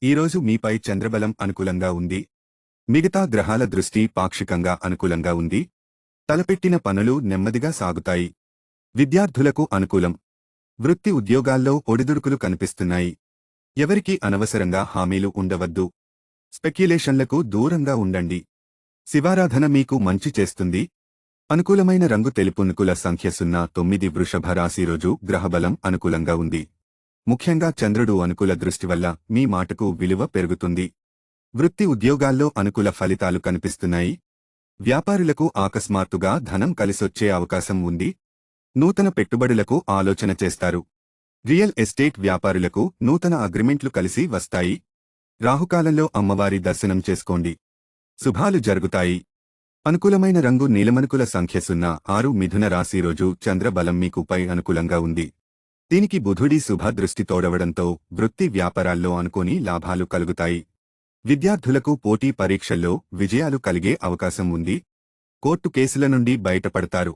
ఈరోజు మీపై చంద్రబలం అనుకూలంగా ఉంది. మిగతా గ్రహాల దృష్టి పాక్షికంగా అనుకూలంగా ఉంది. తలపెట్టిన పనులు నెమ్మదిగా సాగుతాయి. విద్యార్థులకు అనుకూలం. వృత్తి ఉద్యోగాల్లో ఒడిదుడుకులు కనిపిస్తున్నాయి. ఎవరికీ అనవసరంగా హామీలు ఉండవద్దు. స్పెక్యులేషన్లకు దూరంగా ఉండండి. శివారాధన మీకు మంచి చేస్తుంది. అనుకూలమైన రంగు తెలుపు. అనుకూల సంఖ్య 09. వృషభ రాశి. రోజు గ్రహబలం అనుకూలంగా ఉంది. ముఖ్యంగా చంద్రుడు అనుకూల దృష్టి వల్ల మీ మాటకు విలువ పెరుగుతుంది. వృత్తి ఉద్యోగాల్లో అనుకూల ఫలితాలు కనిపిస్తున్నాయి. వ్యాపారులకు అకస్మాత్తుగా ధనం కలిసొచ్చే అవకాశం ఉంది. నూతన పెట్టుబడులకు ఆలోచన చేస్తారు. రియల్ ఎస్టేట్ వ్యాపారులకు నూతన అగ్రిమెంట్లు కలిసి వస్తాయి. రాహుకాలంలో అమ్మవారి దర్శనం చేసుకోండి. శుభాలు జరుగుతాయి. అనుకూలమైన రంగు నీలమనుకుల సంఖ్య 06. మిథున రాశి. రోజు చంద్రబలం మీకుపై అనుకూలంగా ఉంది. దీనికి బుధుడి శుభ దృష్టి తోడవడంతో వృత్తి వ్యాపారాల్లో అనుకోని లాభాలు కలుగుతాయి. విద్యార్థులకు పోటీ పరీక్షల్లో విజయాలు కలిగే అవకాశం ఉంది. కోర్టు కేసుల నుండి బయటపడతారు.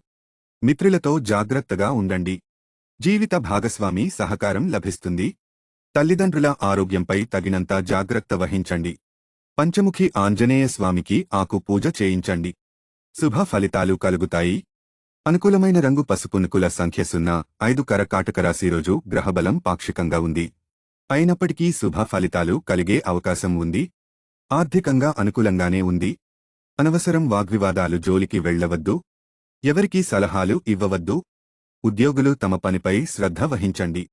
మిత్రులతో జాగ్రత్తగా ఉండండి. జీవిత భాగస్వామి సహకారం లభిస్తుంది. తల్లిదండ్రుల ఆరోగ్యంపై తగినంత జాగ్రత్త వహించండి. పంచముఖి ఆంజనేయ స్వామికి ఆకు పూజ చేయించండి. శుభ ఫలితాలు కలుగుతాయి. అనుకూలమైన రంగు పసుపు. అనుకూల సంఖ్య 05. కర్కాటక రాశి. రోజు గ్రహబలం పాక్షికంగా ఉంది. అయినప్పటికీ శుభ ఫలితాలు కలిగే అవకాశం ఉంది. ఆర్థికంగా అనుకూలంగానే ఉంది. అనవసరం వాగ్వివాదాలు జోలికి వెళ్లవద్దు. ఎవరికీ సలహాలు ఇవ్వవద్దు. ఉద్యోగులు తమ పనిపై శ్రద్ధ వహించండి.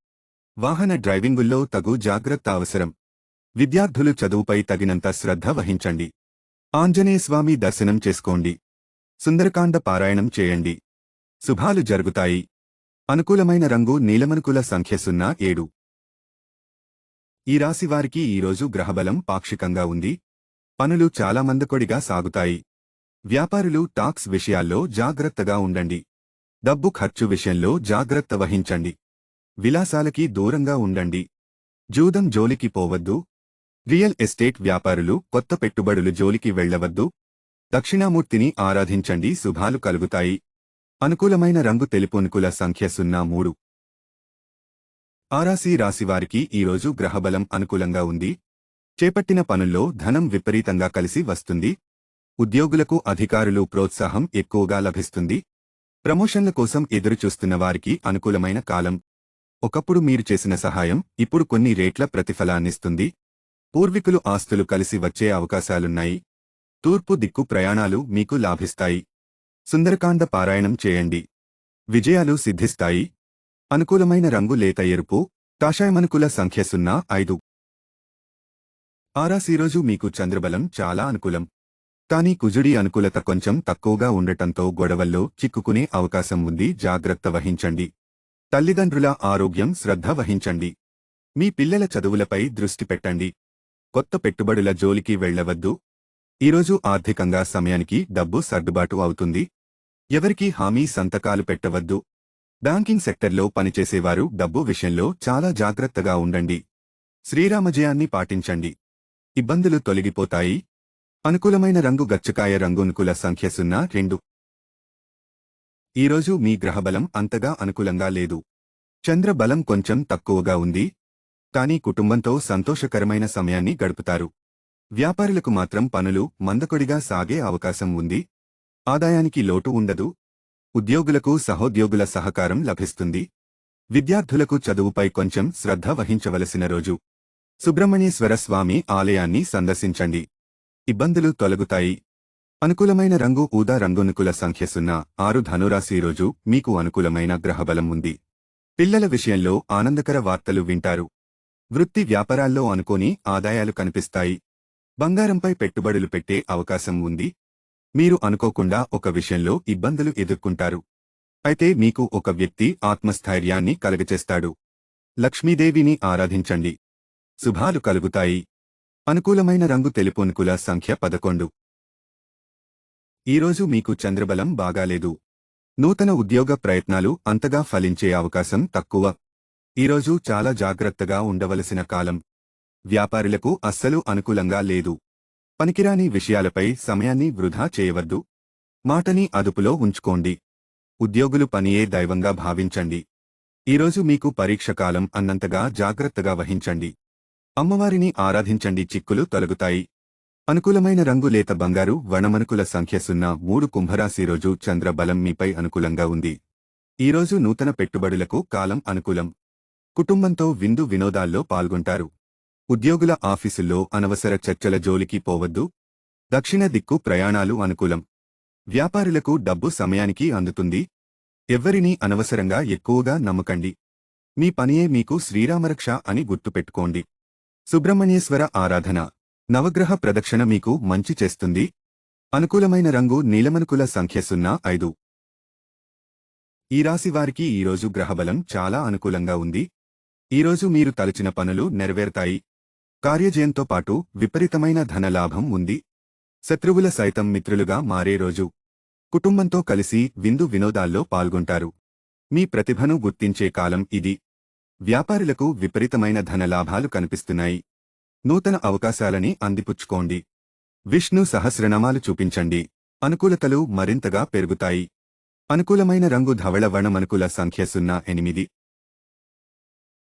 వాహన డ్రైవింగుల్లో తగు జాగ్రత్త అవసరం. విద్యార్థులు చదువుపై తగినంత శ్రద్ధ వహించండి. ఆంజనేయస్వామి దర్శనం చేసుకోండి. సుందరకాండ పారాయణం చేయండి. శుభాలు జరుగుతాయి. అనుకూలమైన రంగు నీలమనుకుల సంఖ్య 07. ఈ రాశివారికి ఈరోజు గ్రహబలం పాక్షికంగా ఉంది. పనులు చాలా మందకొడిగా సాగుతాయి. వ్యాపారులు టాక్స్ విషయాల్లో జాగ్రత్తగా ఉండండి. డబ్బు ఖర్చు విషయంలో జాగ్రత్త వహించండి. విలాసాలకి దూరంగా ఉండండి. జూదం జోలికి పోవద్దు. రియల్ ఎస్టేట్ వ్యాపారులు కొత్త పెట్టుబడులు జోలికి వెళ్లవద్దు. దక్షిణామూర్తిని ఆరాధించండి. శుభాలు కలుగుతాయి. అనుకూలమైన రంగు తెలుపు. అనుకూల సంఖ్య 03. ఆరాశి రాశివారికి ఈరోజు గ్రహబలం అనుకూలంగా ఉంది. చేపట్టిన పనుల్లో ధనం విపరీతంగా కలిసి వస్తుంది. ఉద్యోగులకు అధికారులు ప్రోత్సాహం ఎక్కువగా లభిస్తుంది. ప్రమోషన్ల కోసం ఎదురుచూస్తున్న వారికి అనుకూలమైన కాలం. ఒకప్పుడు మీరు చేసిన సహాయం ఇప్పుడు కొన్ని రేట్ల ప్రతిఫలాన్నిస్తుంది. పూర్వీకులు ఆస్తులు కలిసి వచ్చే అవకాశాలున్నాయి. తూర్పు దిక్కు ప్రయాణాలు మీకు లాభిస్తాయి. సుందరకాండ పారాయణం చేయండి. విజయాలు సిద్ధిస్తాయి. అనుకూలమైన రంగు లేత ఎరుపు. కాషాయమనుకూల సంఖ్య 05. ఆరాశిరోజు మీకు చంద్రబలం చాలా అనుకూలం. కానీ కుజుడి అనుకూలత కొంచెం తక్కువగా ఉండటంతో గొడవల్లో చిక్కుకునే అవకాశం ఉంది. జాగ్రత్త వహించండి. తల్లిదండ్రుల ఆరోగ్యం శ్రద్ధ వహించండి. మీ పిల్లల చదువులపై దృష్టి పెట్టండి. కొత్త పెట్టుబడుల జోలికి వెళ్లవద్దు. ఈరోజు ఆర్థికంగా సమయానికి డబ్బు సర్దుబాటు అవుతుంది. ఎవరికీ హామీ సంతకాలు పెట్టవద్దు. బ్యాంకింగ్ సెక్టర్లో పనిచేసేవారు డబ్బు విషయంలో చాలా జాగ్రత్తగా ఉండండి. శ్రీరామజయాన్ని పాటించండి. ఇబ్బందులు తొలగిపోతాయి. అనుకూలమైన రంగు గచ్చకాయ రంగు. అనుకూల సంఖ్య 02. ఈరోజు మీ గ్రహబలం అంతగా అనుకూలంగా లేదు. చంద్రబలం కొంచెం తక్కువగా ఉంది. కానీ కుటుంబంతో సంతోషకరమైన సమయాన్ని గడుపుతారు. వ్యాపారులకు మాత్రం పనులు మందకొడిగా సాగే అవకాశం ఉంది. ఆదాయానికి లోటు ఉండదు. ఉద్యోగులకు సహోద్యోగుల సహకారం లభిస్తుంది. విద్యార్థులకు చదువుపై కొంచెం శ్రద్ధ వహించవలసిన రోజు. సుబ్రహ్మణ్యేశ్వర స్వామి ఆలయాన్ని సందర్శించండి. ఇబ్బందులు తొలగుతాయి. అనుకూలమైన రంగు ఊదా రంగు. అనుకూల సంఖ్య 06. ధనురాశి. రోజు మీకు అనుకూలమైన గ్రహబలం ఉంది. పిల్లల విషయంలో ఆనందకర వార్తలు వింటారు. వృత్తి వ్యాపారాల్లో అనుకోని ఆదాయాలు కనిపిస్తాయి. బంగారంపై పెట్టుబడులు పెట్టే అవకాశం ఉంది. మీరు అనుకోకుండా ఒక విషయంలో ఇబ్బందులు ఎదుర్కొంటారు. అయితే మీకు ఒక వ్యక్తి ఆత్మస్థైర్యాన్ని కలగచేస్తాడు. లక్ష్మీదేవిని ఆరాధించండి. శుభాలు కలుగుతాయి. అనుకూలమైన రంగు తెలుపు. అనుకూల సంఖ్య 11. ఈరోజు మీకు చంద్రబలం బాగాలేదు. నూతన ఉద్యోగ ప్రయత్నాలు అంతగా ఫలించే అవకాశం తక్కువ. ఈరోజు చాలా జాగ్రత్తగా ఉండవలసిన కాలం. వ్యాపారులకు అస్సలు అనుకూలంగా లేదు. పనికిరాని విషయాలపై సమయాన్ని వృధా చేయవద్దు. మాటని అదుపులో ఉంచుకోండి. ఉద్యోగులు పనియే దైవంగా భావించండి. ఈరోజు మీకు పరీక్షకాలం అన్నంతగా జాగ్రత్తగా వహించండి. అమ్మవారిని ఆరాధించండి, చిక్కులు తొలగుతాయి. అనుకూలమైన రంగు లేత బంగారు వణమనుకుల సంఖ్య 03. కుంభరాశి రోజు చంద్ర బలం మీపై అనుకూలంగా ఉంది. ఈరోజు నూతన పెట్టుబడులకు కాలం అనుకూలం. కుటుంబంతో విందు వినోదాల్లో పాల్గొంటారు. ఉద్యోగుల ఆఫీసుల్లో అనవసర చర్చల జోలికి పోవద్దు. దక్షిణ దిక్కు ప్రయాణాలు అనుకూలం. వ్యాపారులకు డబ్బు సమయానికి అందుతుంది. ఎవ్వరినీ అనవసరంగా ఎక్కువగా నమ్మకండి. మీ పనియే మీకు శ్రీరామరక్ష అని గుర్తుపెట్టుకోండి. సుబ్రహ్మణ్యేశ్వర ఆరాధన, నవగ్రహ ప్రదక్షిణ మీకు మంచి చేస్తుంది. అనుకూలమైన రంగు నీలమనుకుల సంఖ్య 05. ఈ రాశివారికి ఈరోజు గ్రహబలం చాలా అనుకూలంగా ఉంది. ఈరోజు మీరు తలచిన పనులు నెరవేరుతాయి. కార్యజయంతో పాటు విపరీతమైన ధనలాభం ఉంది. శత్రువుల సైతం మిత్రులుగా మారే రోజు. కుటుంబంతో కలిసి విందు వినోదాల్లో పాల్గొంటారు. మీ ప్రతిభను గుర్తించే కాలం ఇది. వ్యాపారులకు విపరీతమైన ధనలాభాలు కనిపిస్తున్నాయి. నూతన అవకాశాలని అందిపుచ్చుకోండి. విష్ణు సహస్రనామాలు చూపించండి. అనుకూలతలు మరింతగా పెరుగుతాయి. అనుకూలమైన రంగు ధవళ వర్ణమనుకుల సంఖ్య 08.